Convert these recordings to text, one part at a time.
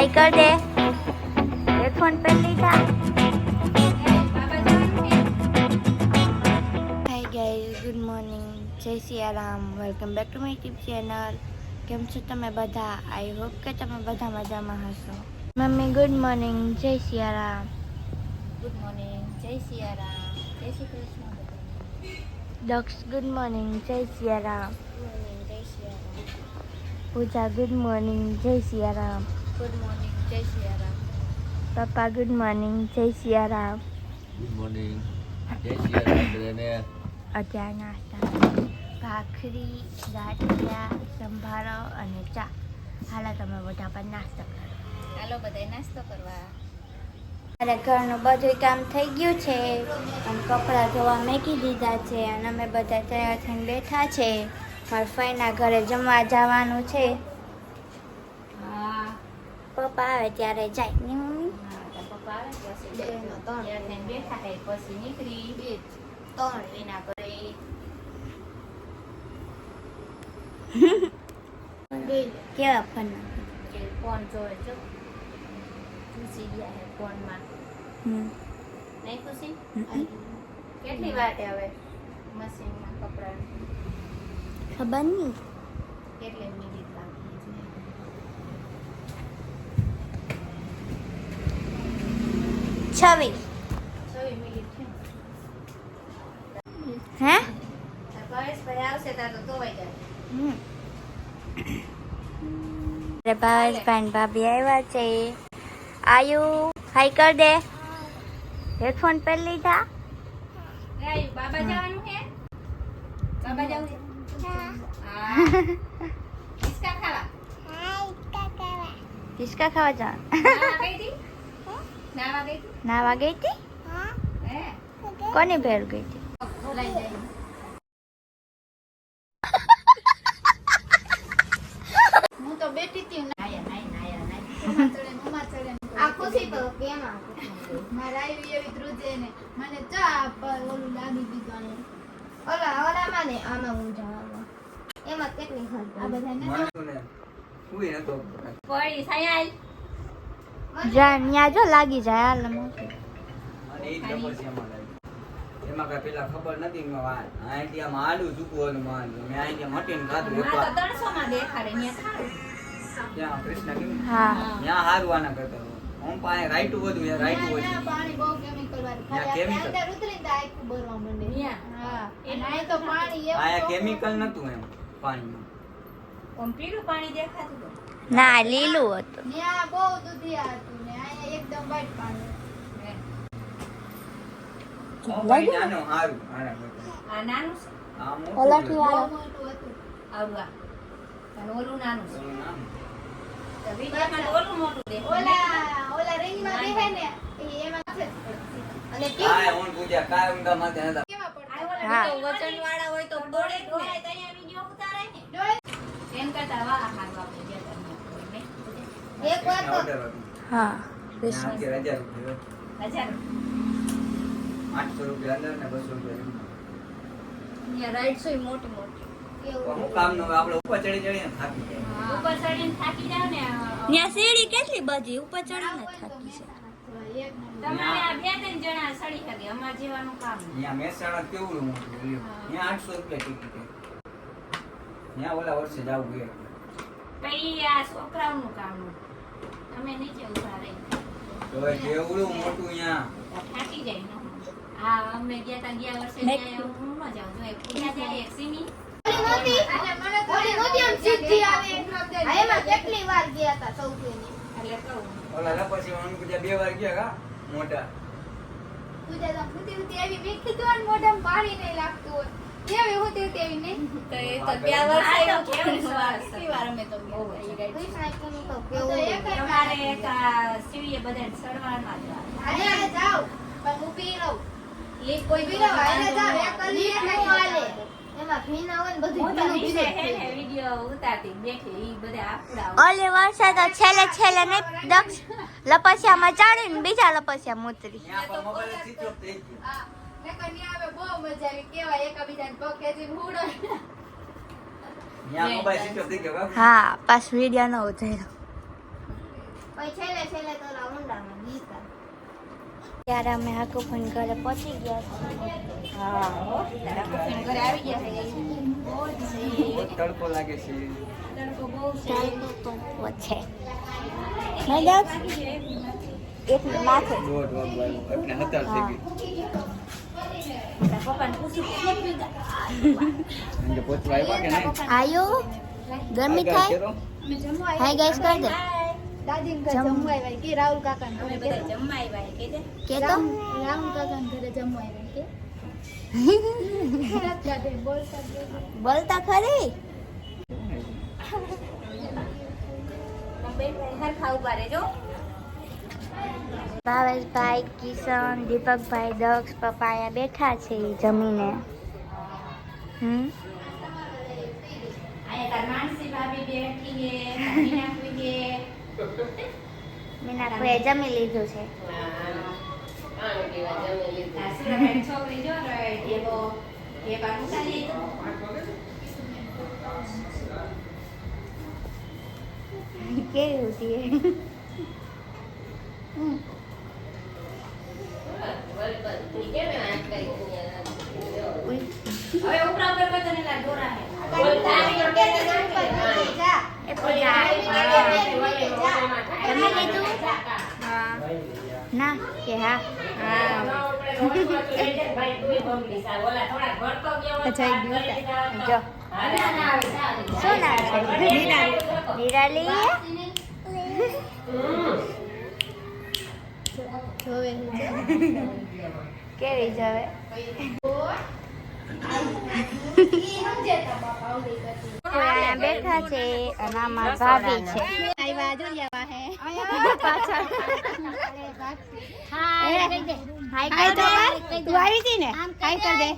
हाय कर दे हेडफोन पहन लीधा हाय गाइस गुड मॉर्निंग जय Siyaram welcome back to my YouTube channel કેમ છો તમે બધા આઈ હોપ કે તમે બધા મજામાં હશો મમ્મી ગુડ મોર્નિંગ જય સિયારામ ગુડ મોર્નિંગ જય સિયારામ જય શ્રી કૃષ્ણ દક્ષ ગુડ મોર્નિંગ જય સિયારામ જય સિયારામ પૂજા ગુડ મોર્નિંગ જય સિયારામ ગુડ મોર્નિંગ જય સિયારામ પપ્પા ગુડ મોર્નિંગ જય સિયારામ ગુડ મોર્નિંગ જય સિયારામ બધાને અત્યારે નાસ્તા ભાખરી ગાંઠિયા સંભારો અને ચા હાલા તમે બધા પણ નાસ્તો કરો ચાલો બધાય નાસ્તો કરવા મારા ઘરનું બધું કામ થઈ ગયું છે અને કપડાં ધોવા મેકી દીધા છે અને અમે બધા તૈયાર થઈને બેઠા છે મારા ફઈના ઘરે જમવા જવાનું છે હા પપ્પા આવે ત્યારે જાય ને મમ્મી પપ્પા આવે પછી ત્રણ બેઠા થાય પછી નીકળી ત્રણ એના ઘરે કેવા ફોન ફોન જોવે છો ઘૂસી ગયા હે ફોનમાં નહીં ખુશી કેટલી વાર હવે મશીનમાં કપડાં ખબર નહીં કેટલી મિનિટ બાકી છે 26 6 મિનિટ છે હે પરેશભાઈ આવશે ત્યાં તો ધોવાઈ જાય ભાવેશભાઈ ભાભી આવ્યા છે આયુ હાય કર દે હેડફોન પહેરી લીધા રાયુ બાબા જવાનું છે બાબા જવું છે હા કિસકા ખાવા કિસકા ખાવા જા નાવા ગઈ હતી નાવા ગઈ હતી હે કોની ભેળ ગઈ હતી બોલાઈ જાય હું તો બેઠી હતી નાયા આ ખુશી તો કેમ મારા આવી એવી ધ્રુજે ને મને ચા પર ઓલું લાગી દીધું ઓલામાં ને આમાં હું જવામાં એમાં કેટલી ખર્ચ આ બધા પડી સાયલ જા ન્યા જો લાગી જાય હાલ મોટી અને એ ખબર છે એમાં કઈ પેલા ખબર નથી અહીંથી આમ આડું ચૂકવું મેં અહીંથી મટીને ખાધું માં તો 300 માં દેખાડે ન્યા ખાડું ત્યાં કૃષ્ણ કેમ હા ત્યાં હારું આના કરતા હું પાસે રાઈટું બધું યાર રાઈટું બધું પાણી બહુ કેમિકલ વાળું ન્યા ખાલી chemical. અંદર ઉતરીને તો આખું ભરવા માંડે હા એના તો પાણી એવું આયા કેમિકલ નતું એમ પાણીમાં ઓમ પીળું પાણી દેખાતું હતું ના લીલું હતું ન્યા બહુ દૂધિયા હતું ને અહીંયા એકદમ વ્હાઈટ પાણી હું પાસે જાનો હારું આના કરતા આ નાનું છે આ મોટું ઓલાથી છે. બહુ વાળો મોટું હતું આવડું આ અને ઓલું નાનું છે ઓલું નામ. તો વિડીયોમાં તો ઓલું મોટું દેખાય ઓલા રિંગમાં બેહે ને એમાં છે અને કાંઈ હું પૂછ્યા કાંઈ ઊંધા માથે નતા. કેવા પડતા હા. વજન વાળા હોય તો દોડે દોડે તૈયાર વિડિયો ઉતારાય ને એમ કરતા વાહ હારું આપણે જે કરવું એક વાર તો ઓર્ડર હતું. હા ત્યાં અત્યારે 1000 રૂપિયા. 1000 800 રૂપિયા અંદર ને 200 રૂપિયા અંદર. ન્યા રાઈડ સોય મોટી મોટી પણ હું કામ નો આપણે ઉપર ચડી ચડીને થાકી જાય. ઉપર ચડીને થાકી જાવ ને ન્યા સીડી કેટલી બધી ઉપર ચડીને થાકી છે તમારે આ બે ત્રણ જણા સડી શકે અમાર જેવાનું કામ નહીં. અહીંયા મહેસાણા કેવડું મોટું રહ્યું. ત્યાં 800 રૂપિયા ટિકિટ છે. ત્યાં ઓલા વર્ષે જાવું ગયા. પછી આ છોકરાઓનું કામ અમે નીચે ઉભા રહી તો એ કેવડું મોટું અહીંયા. થાકી જાય ને હા અમે ગયા તા ગયા વર્ષે ત્યાં હું ન જાઉં જો એક પૂજા જાય એક સીમી એટલે કહું ઓલા લપસી વાળું પૂજા 2 વાર ગયા કા મોટા. પાણી નહીં લાગતું હોય કેવી હોતી તેવી નહીં તો એ તો ગયા વર્ષે એવું કેવું કેટલી વાર અમે તો અમારે એક સીડીએ બધા સડવાળમાં જાવ પણ હું પી લઉં લીક કોઈ પી લઉં એમાં ભીના હોય ને બધું વિડિયો ઉતારતી બેઠી ઈ બધા આપડા ઓલી વર્ષે તો છેલ્લે ને દક્ષ લપસિયામાં ચડીને બીજા લપસિયામાં ઉતરી ત્યાં પણ મોબાઈલ સ્વિચ ઓફ થઈ ગયો. હા ને કન્યા આવે બહુ મજા આવી કેવા એકબીજાને પગ ખેંચીને હુડો ત્યાં મોબાઈલ સ્વિચ ઓફ થઈ ગયો. હા પાછો વિડિયો ન ઉતાર્યો પછી છેલ્લે છેલ્લે તો ઓલા ઊંડામાં નીકળે. ત્યારે અમે હાકુફન ઘરે પહોંચી ગયા છીએ. ઘરે આવી ગયા છે. બહુ તડકો લાગે છે. ચાલતો તો છે નહીં દાદ એટલું માથે દોઢ વાગવાનું એટલે 17 થઈ ગઈ. અંદર પહોંચવા આવ્યા કે નહીં? આયો ગરમી આગળ થાય કરો. અમે જમવા હાય ગાઈસ કર દે દાદી ઘરે જમવા આવ્યા કે રાહુલ કાકા ઘરે કે કે તો રાહુલ કાકા ઘરે જમવા આવ્યા કે દાદે બોલતા બોલતા ખરી ભાવેશભાઈ કિશન દીપકભાઈ દક્ષ પપ્પા અહીંયા બેઠા છે જમીને મીનાભાઈએ જમી લીધું છે કેવી હતી ના કે હા જો શું નામ છે નિરાલી જોવે કેવી જવે અહીંયા બેઠા છે અને આમાં ભાભી છે આવ્યા જોરિયા હે પાછળ હાય હાય તો કર તું આવી હતી ને હાય કર દે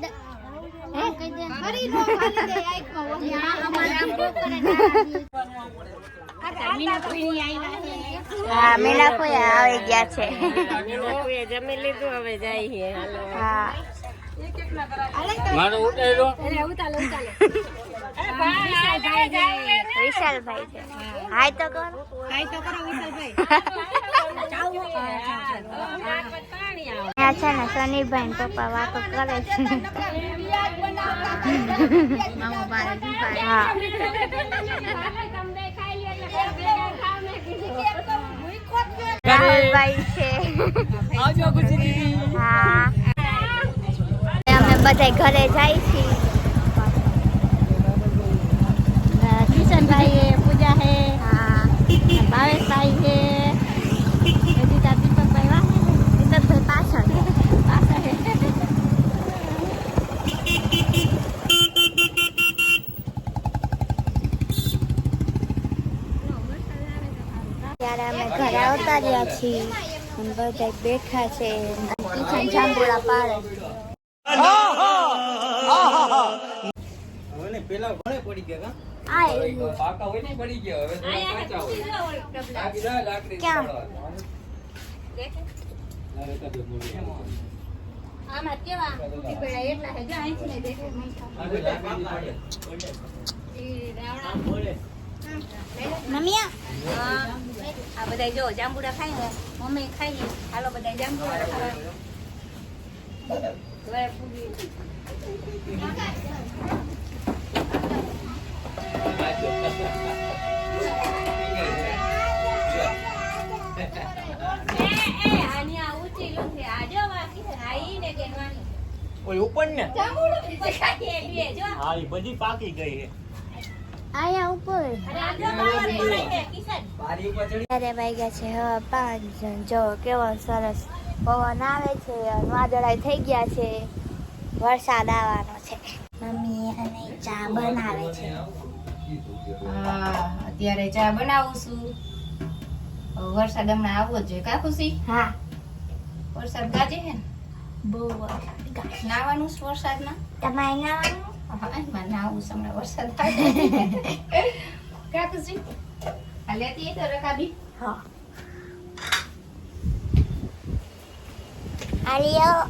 ફરી નો ખાલી દે હા મીના કોઈ આવી ગયા છે જમી લીધું હવે જઈએ હા મારો ઉતાર્યો વિશાલભાઈ છે હાય તો કરો આ છે ને સનીભાઈ ને પપ્પા વાતો કરે છે હા રાહુલભાઈ છે હા અમે બધા ઘરે જાય છીએ કિશનભાઈ હે પૂજા હે હા ભાવેશભાઈ હે દીદા દીપકભાઈ વાહ દીપકભાઈ પાછળ પાછા હે ત્યારે અમે ઘરે આવતા રહ્યા છીએ અને બધા બેઠા છે કિચન જાંબુડા પાડે હવે ને પેલા ઘણે પડી ગયા આ કા પાકા હોય ને પડી ગયા હવે થોડા કાચા હોય આ બીજા લાકડી ક્યાં? આમાં કેવા ટીપડા એટલા હે જો અહીંથી ને દેખે મમ્મીયા આ બધા જો જાંબુડા ખાય ને મમ્મી ખાઈએ હાલો બધા જાંબુડા ખાવા ઘરે પૂરી આની આ ઊંચી લંઘે આજો વાકી આઈ ને કેનવાની ઓય ઉપર ને ખાઈએ બે જો હા એ બધી પાકી ગઈ છે આયા ઉપર અરે આજો બારે ખાઈએ કિશન બારી ઉપર ચડી ત્યારે વાગ્યા છે હવે 5 જણ જો કેવો સરસ પવન આવે છે અને વાદળાઈ થઈ ગયા છે વરસાદ આવવાનો છે મમ્મી અને ચા બનાવે છે હા અત્યારે ચા બનાવું છું વરસાદ હમણાં આવવો જ જોઈએ કા ખુશી હા વરસાદ ગાજે હે ને બહુ નાવાનું છે વરસાદમાં તમારે નાવાનું હા એમાં નાવું છે હમણાં વરસાદ આવે કા ખુશી આ લેતી તો રકાબી હા આલિયો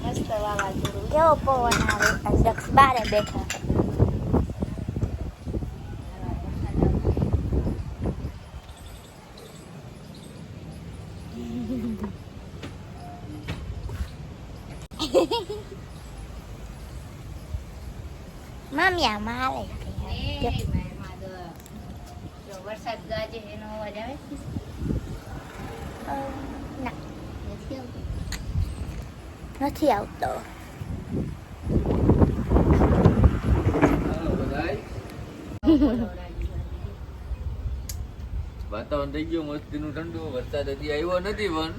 મસ્ત વાવાઝોડું કેવો પવન આવે દક્ષ બારે બેઠા મમ્મી આ મારે જો વરસાદ ગાજે એનો અવાજ આવે ના નથી આવતો. નથી આવતો. હાલો બધાય. વાતાવરણ થઈ ગયું મસ્તીનું ઠંડુ. વરસાદ હજી આવ્યો નથી પણ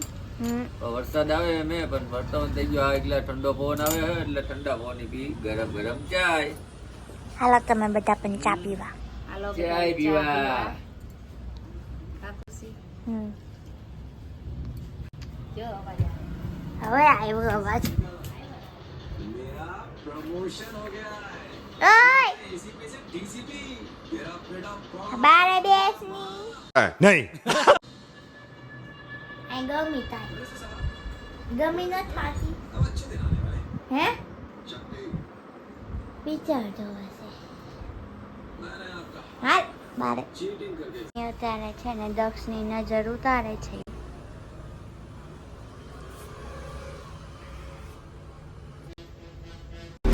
વરસાદ આવે મેં પણ વાતાવરણ થઈ ગયું. એટલે ઠંડો પવન આવે એટલે ઠંડા પવન પી ગરમ ગરમ ચાય હાલો તમે બધા પણ ચા પીવા. હાલો ચાય પીવા. કાપુસી જો અવાજ આવે. હવે આવ્યો અવાજ. ઓય બારે બેસની નહીં. આ ગમી તારી ગમી ન થાતી હે પિક્ચર જોવે છે હાલ બારે ઉતારે છે ને દક્ષની નજર ઉતારે છે.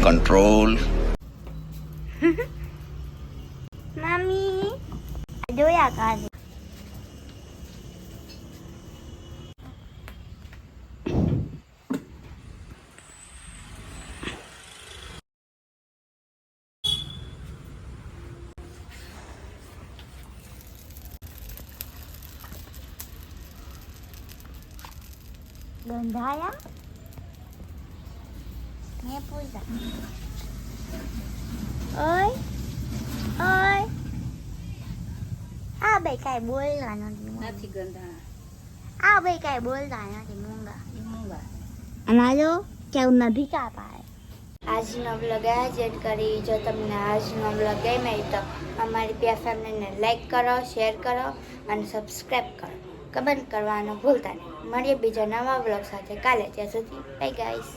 કંટ્રોલ. મમ્મી જોયા કાઢે ગંધાયા મેં પૂછા ઓય ઓય આ બે કાંઈ બોલતા નથી નથી ગંધાણા આ બે કાંઈ બોલતા નથી મૂંગા એ મૂંગા. અને આજો કેવું નથી ચા પાય. આજનો વ્લોગ આ જ એડ કરી. જો તમને આજનો વ્લોગ ગમ્યો તો અમારી પ્યા ફેમિલીને લાઈક કરો, શેર કરો અને સબસ્ક્રાઈબ કરો. કમેન્ટ કરવાનું ભૂલતા નહીં. મળીએ બીજા નવા વ્લોગ સાથે કાલે. ત્યાં સુધી બાય ગાઈસ.